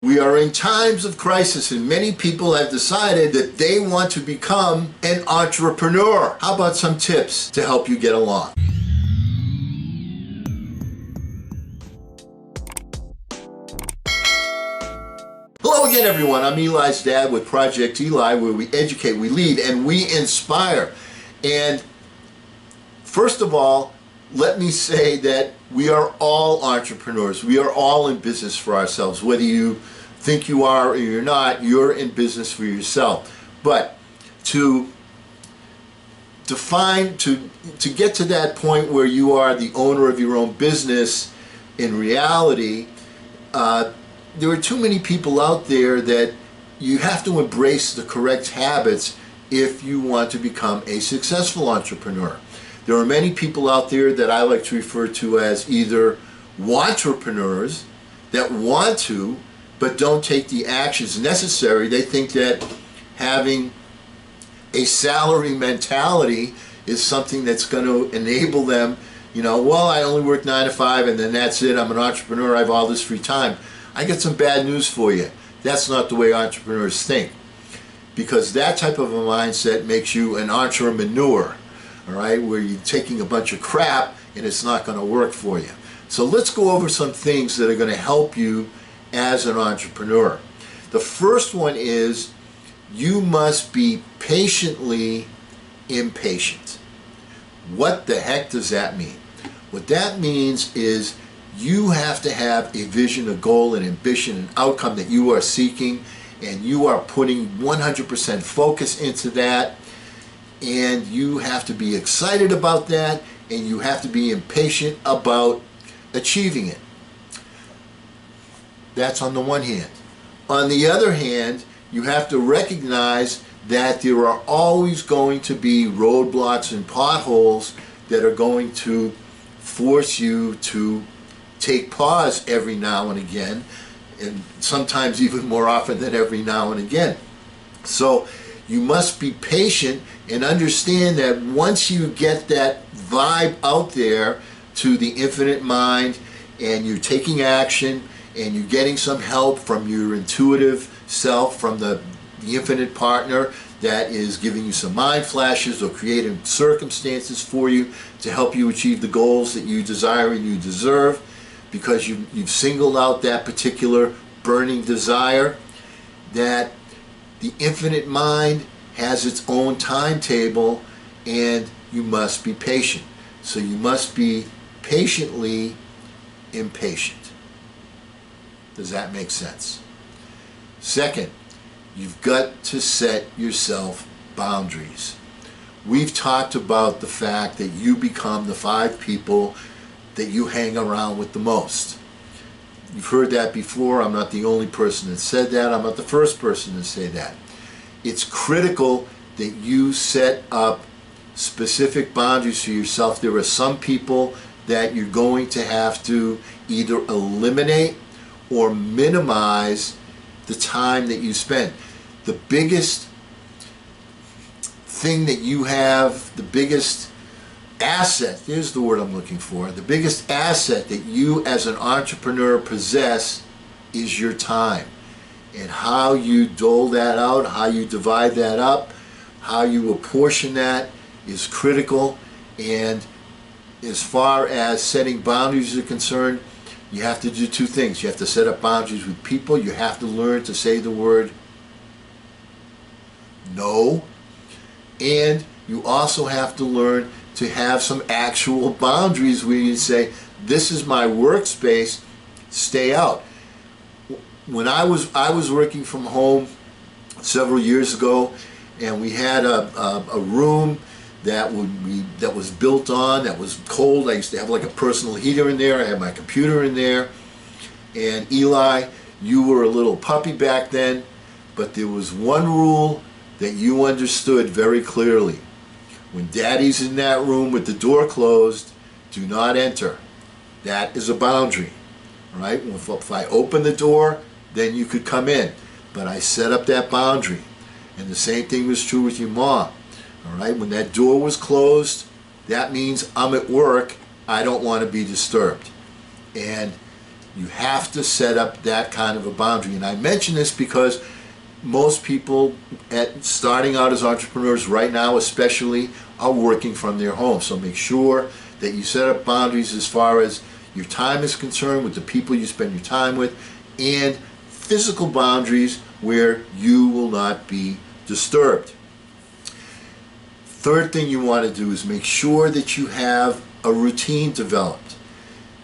We are in times of crisis, and many people have decided that they want to become an entrepreneur. How about some tips to help you get along? Hello again, everyone. I'm Eli's dad with Project Eli, where we educate, we lead, and we inspire. And first of all, let me say that we are all entrepreneurs. We are all in business for ourselves. Whether you think you are or you're not, you're in business for yourself. But to get to that point where you are the owner of your own business, in reality, there are too many people out there that you have to embrace the correct habits if you want to become a successful entrepreneur. There are many people out there that I like to refer to as either wantrepreneurs that want to but don't take the actions necessary. They think that having a salary mentality is something that's going to enable them, well, I only work 9 to 5 and then that's it, I'm an entrepreneur, I have all this free time. I got some bad news for you. That's not the way entrepreneurs think, because that type of a mindset makes you an entrepreneur. All right, where you're taking a bunch of crap and it's not going to work for you. So let's go over some things that are going to help you as an entrepreneur. The first one is you must be patiently impatient. What the heck does that mean? What that means is you have to have a vision, a goal, an ambition, an outcome that you are seeking, and you are putting 100% focus into that. And you have to be excited about that, and you have to be impatient about achieving it. That's on the one hand. On the other hand, you have to recognize that there are always going to be roadblocks and potholes that are going to force you to take pause every now and again, and sometimes even more often than every now and again. So you must be patient and understand that once you get that vibe out there to the infinite mind and you're taking action and you're getting some help from your intuitive self, from the infinite partner that is giving you some mind flashes or creating circumstances for you to help you achieve the goals that you desire and you deserve, because you've singled out that particular burning desire, that the infinite mind has its own timetable, and you must be patient. So you must be patiently impatient. Does that make sense? Second, you've got to set yourself boundaries. We've talked about the fact that you become the 5 people that you hang around with the most. You've heard that before. I'm not the only person that said that. I'm not the first person to say that. It's critical that you set up specific boundaries for yourself. There are some people that you're going to have to either eliminate or minimize the time that you spend. The biggest thing that you have, the biggest asset, here's the word I'm looking for, the biggest asset that you as an entrepreneur possess is your time. And how you dole that out, how you divide that up, how you apportion that is critical. And as far as setting boundaries are concerned, you have to do 2 things. You have to set up boundaries with people. You have to learn to say the word no. And you also have to learn to have some actual boundaries where you say, this is my workspace, stay out. When I was working from home several years ago, and we had a room that was built on, that was cold. I used to have like a personal heater in there. I had my computer in there. And Eli, you were a little puppy back then, but there was one rule that you understood very clearly. When Daddy's in that room with the door closed, do not enter. That is a boundary. All right? If I open the door, then you could come in. But I set up that boundary. And the same thing was true with your mom. All right? When that door was closed, that means I'm at work. I don't want to be disturbed. And You have to set up that kind of a boundary. And I mention this because most people starting out as entrepreneurs right now especially are working from their home. So make sure that you set up boundaries as far as your time is concerned, with the people you spend your time with, and physical boundaries where you will not be disturbed. Third thing you want to do is make sure that you have a routine developed.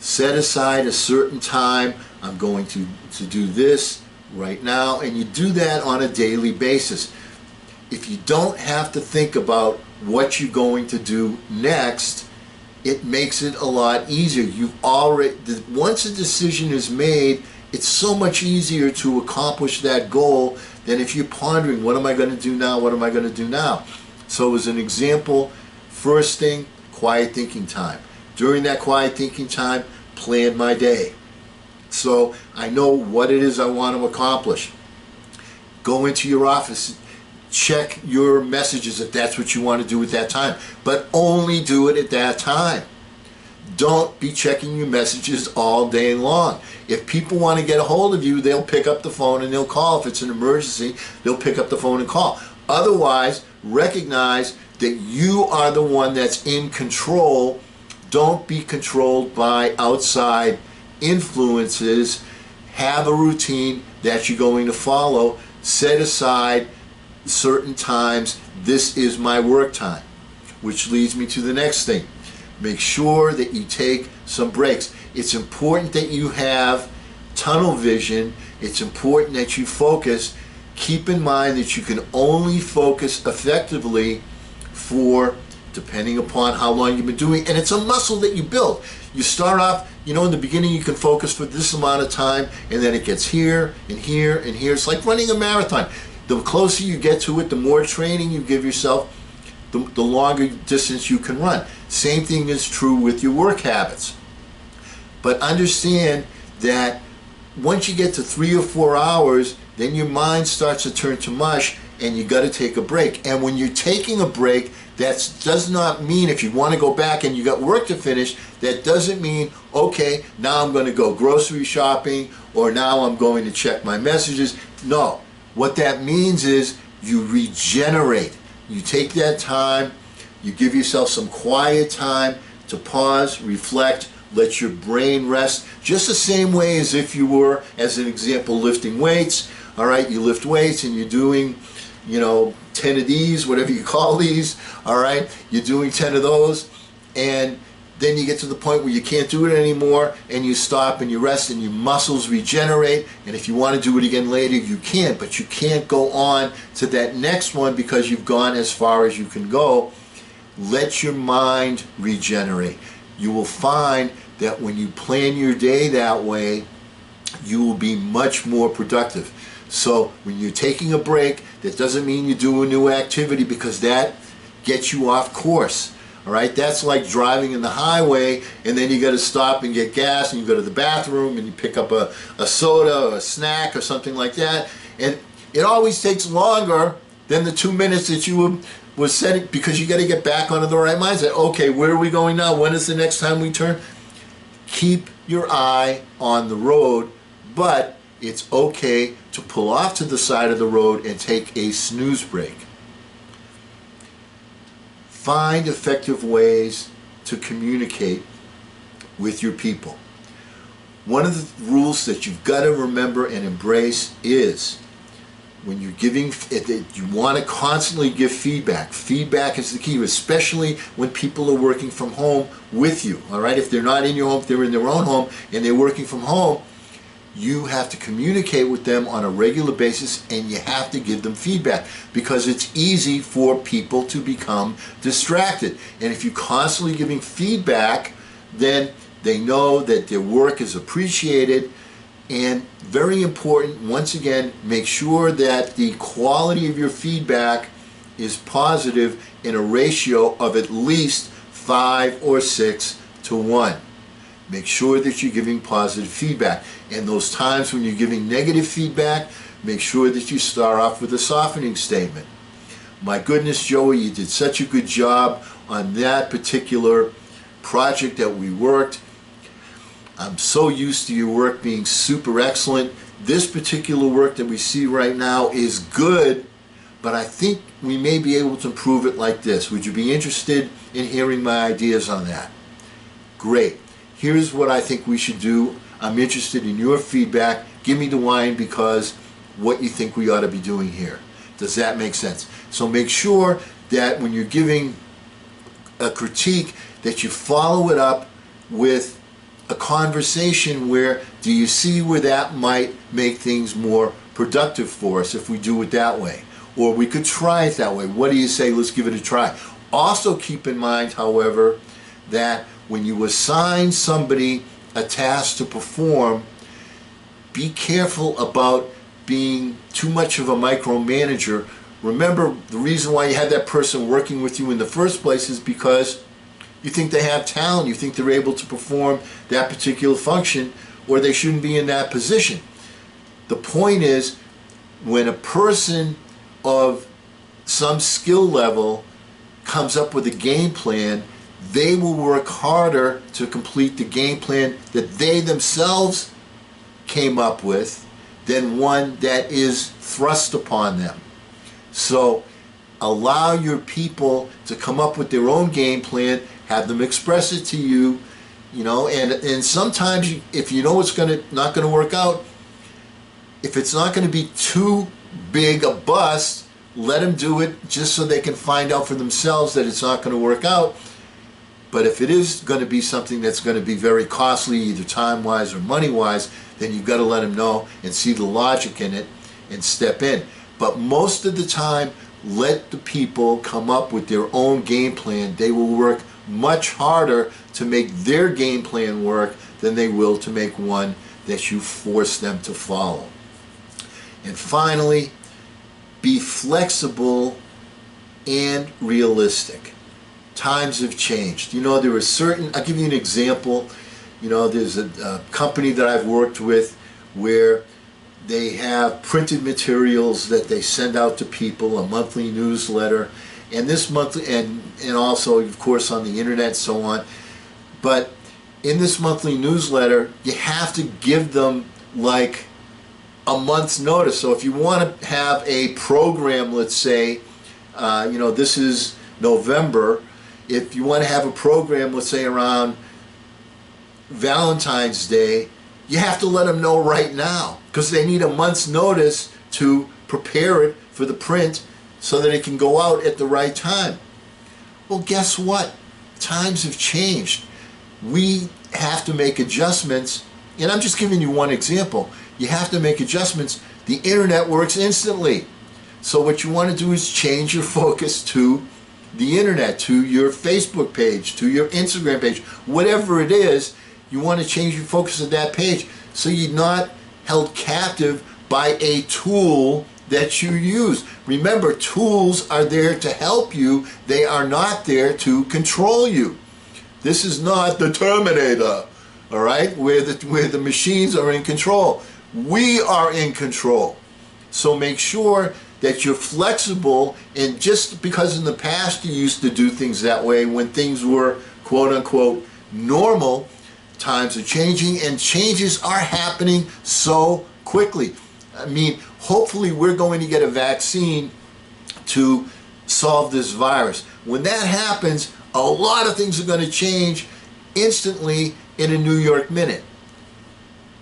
Set aside a certain time. I'm going to do this right now, and you do that on a daily basis. If you don't have to think about what you're going to do next, it makes it a lot easier. Once a decision is made, it's so much easier to accomplish that goal than if you're pondering, what am I going to do now? What am I going to do now? So as an example, first thing, quiet thinking time. During that quiet thinking time, plan my day. So I know what it is I want to accomplish. Go into your office, check your messages if that's what you want to do at that time, but only do it at that time. Don't be checking your messages all day long. If people want to get a hold of you, they'll pick up the phone and they'll call. If it's an emergency, they'll pick up the phone and call. Otherwise, recognize that you are the one that's in control. Don't be controlled by outside influences. Have a routine that you're going to follow. Set aside certain times. This is my work time, which leads me to the next thing. Make sure that you take some breaks. It's important that you have tunnel vision. It's important that you focus. Keep in mind that you can only focus effectively for, depending upon how long you've been doing, and it's a muscle that you build. You start off, in the beginning you can focus for this amount of time, and then it gets here and here and here. It's like running a marathon. The closer you get to it, the more training you give yourself, the longer distance you can run. Same thing is true with your work habits. But understand that once you get to 3 or 4 hours, then your mind starts to turn to mush, and you got to take a break. And when you're taking a break, that does not mean, if you want to go back and you got work to finish, that doesn't mean, okay, now I'm going to go grocery shopping, or now I'm going to check my messages. No. What that means is you regenerate. You take that time, you give yourself some quiet time to pause, reflect, let your brain rest, just the same way as if you were, as an example, lifting weights. All right, you lift weights and you're doing, 10 of these, whatever you call these. All right, you're doing 10 of those, and then you get to the point where you can't do it anymore, and you stop and you rest and your muscles regenerate. And if you want to do it again later, you can, but you can't go on to that next one because you've gone as far as you can go. Let your mind regenerate. You will find that when you plan your day that way, you will be much more productive. So when you're taking a break, that doesn't mean you do a new activity, because that gets you off course. All right, that's like driving in the highway, and then you got to stop and get gas, and you go to the bathroom, and you pick up a soda or a snack or something like that, and it always takes longer than the 2 minutes that you were setting, because you got to get back onto the right mindset. Okay, where are we going now? When is the next time we turn? Keep your eye on the road, but it's okay to pull off to the side of the road and take a snooze break. Find effective ways to communicate with your people. One of the rules that you've got to remember and embrace is, when you're giving, you want to constantly give feedback. Feedback is the key, especially when people are working from home with you. All right, if they're not in your home, if they're in their own home and they're working from home, you have to communicate with them on a regular basis, and you have to give them feedback, because it's easy for people to become distracted. And if you're constantly giving feedback, then they know that their work is appreciated. And very important, once again, make sure that the quality of your feedback is positive in a ratio of at least 5 or 6 to 1. Make sure that you're giving positive feedback. And those times when you're giving negative feedback, make sure that you start off with a softening statement. My goodness, Joey, you did such a good job on that particular project that we worked. I'm so used to your work being super excellent. This particular work that we see right now is good, but I think we may be able to improve it like this. Would you be interested in hearing my ideas on that? Great. Here's what I think we should do. I'm interested in your feedback. Give me the wine because what you think we ought to be doing here. Does that make sense? So make sure that when you're giving a critique that you follow it up with a conversation where do you see where that might make things more productive for us if we do it that way? Or we could try it that way. What do you say? Let's give it a try. Also keep in mind, however, that when you assign somebody a task to perform, be careful about being too much of a micromanager. Remember, the reason why you had that person working with you in the first place is because you think they have talent, you think they're able to perform that particular function, or they shouldn't be in that position. The point is, when a person of some skill level comes up with a game plan, they will work harder to complete the game plan that they themselves came up with than one that is thrust upon them. So allow your people to come up with their own game plan, have them express it to you, and sometimes if you know it's not going to work out, if it's not going to be too big a bust, let them do it just so they can find out for themselves that it's not going to work out. But if it is going to be something that's going to be very costly, either time-wise or money-wise, then you've got to let them know and see the logic in it and step in. But most of the time, let the people come up with their own game plan. They will work much harder to make their game plan work than they will to make one that you force them to follow. And finally, be flexible and realistic. Times have changed. There are certain, I'll give you an example. There's a company that I've worked with where they have printed materials that they send out to people, a monthly newsletter, and this monthly, and also, of course, on the internet, so on. But in this monthly newsletter, you have to give them like a month's notice. So if you want to have a program, let's say, this is November, if you want to have a program, let's say around Valentine's Day, you have to let them know right now because they need a month's notice to prepare it for the print so that it can go out at the right time. Well, guess what? Times have changed. We have to make adjustments, and I'm just giving you one example. You have to make adjustments. The internet works instantly. So what you want to do is change your focus to the internet, to your Facebook page, to your Instagram page, whatever it is. You want to change your focus to that page so you're not held captive by a tool that you use. Remember, tools are there to help you. They are not there to control you. This is not the Terminator, all right, where the machines are in control. We are in control. So make sure that you're flexible, and just because in the past you used to do things that way when things were quote unquote normal, times are changing and changes are happening so quickly. I mean, hopefully we're going to get a vaccine to solve this virus. When that happens, a lot of things are going to change instantly in a New York minute.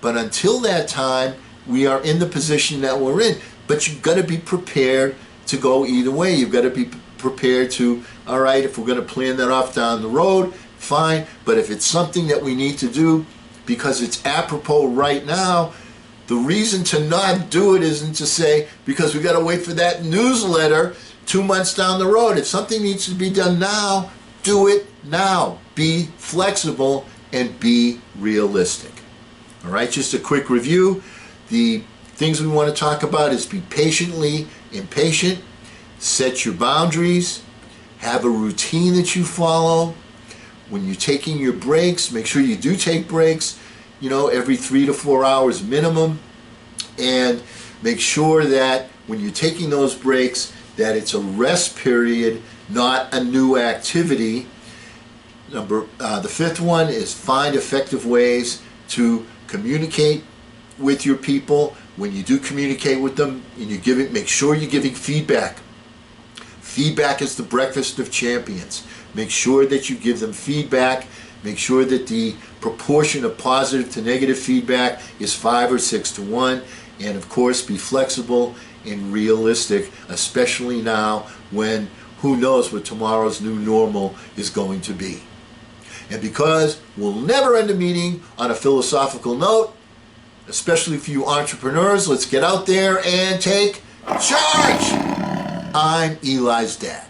But until that time, we are in the position that we're in. But you've got to be prepared to go either way. You've got to be prepared to, all right, if we're going to plan that off down the road, fine. But if it's something that we need to do because it's apropos right now, the reason to not do it isn't to say, because we've got to wait for that newsletter 2 months down the road. If something needs to be done now, do it now. Be flexible and be realistic. All right, just a quick review. The things we want to talk about is be patiently impatient, set your boundaries, have a routine that you follow. When you're taking your breaks, make sure you do take breaks, every 3 to 4 hours minimum, and make sure that when you're taking those breaks that it's a rest period, not a new activity. The fifth one is find effective ways to communicate with your people. When you do communicate with them and you give it, make sure you're giving feedback. Feedback is the breakfast of champions. Make sure that you give them feedback. Make sure that the proportion of positive to negative feedback is 5 or 6 to 1. And of course, be flexible and realistic, especially now when who knows what tomorrow's new normal is going to be. And because we'll never end a meeting on a philosophical note, especially for you entrepreneurs, let's get out there and take charge. I'm Eli's dad.